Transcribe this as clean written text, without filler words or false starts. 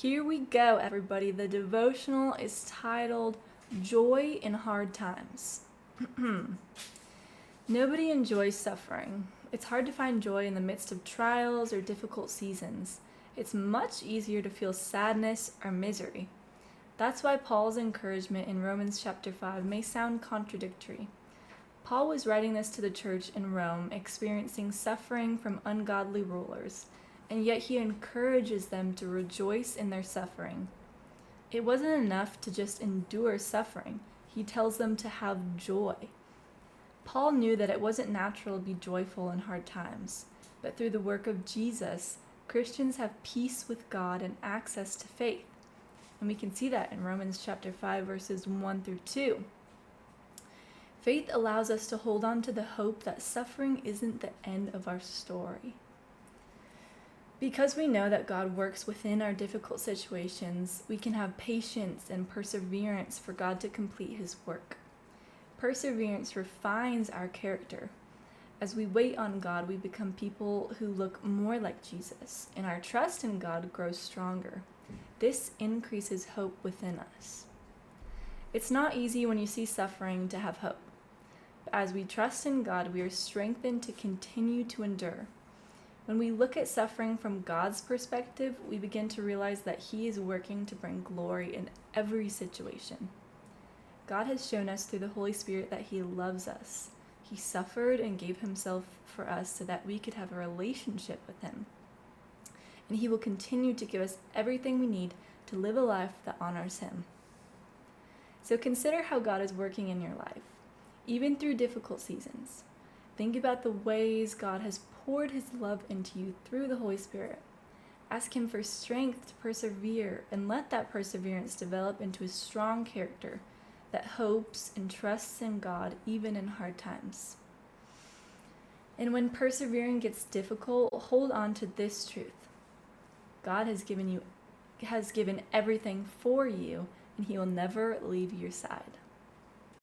Here we go, everybody. The devotional is titled Joy in Hard Times. Nobody enjoys suffering. It's hard to find joy in the midst of trials or difficult seasons. It's much easier to feel sadness or misery. That's why Paul's encouragement in Romans chapter 5 may sound contradictory. Paul was writing this to the church in Rome, experiencing suffering from ungodly rulers, and yet he encourages them to rejoice in their suffering. It wasn't enough to just endure suffering. He tells them to have joy. Paul knew that it wasn't natural to be joyful in hard times, but through the work of Jesus, Christians have peace with God and access to faith. And we can see that in Romans chapter 5, verses 1 through 2. Faith allows us to hold on to the hope that suffering isn't the end of our story. Because we know that God works within our difficult situations, we can have patience and perseverance for God to complete His work. Perseverance refines our character. As we wait on God, we become people who look more like Jesus, and our trust in God grows stronger. This increases hope within us. It's not easy when you see suffering to have hope. But as we trust in God, we are strengthened to continue to endure. When we look at suffering from God's perspective, we begin to realize that He is working to bring glory in every situation. God has shown us through the Holy Spirit that He loves us. He suffered and gave Himself for us so that we could have a relationship with Him. And He will continue to give us everything we need to live a life that honors Him. So consider how God is working in your life, even through difficult seasons. Think about the ways God has poured His love into you through the Holy Spirit. Ask Him for strength to persevere, and let that perseverance develop into a strong character that hopes and trusts in God even in hard times. And when persevering gets difficult, hold on to this truth. God has given everything for you, and He will never leave your side.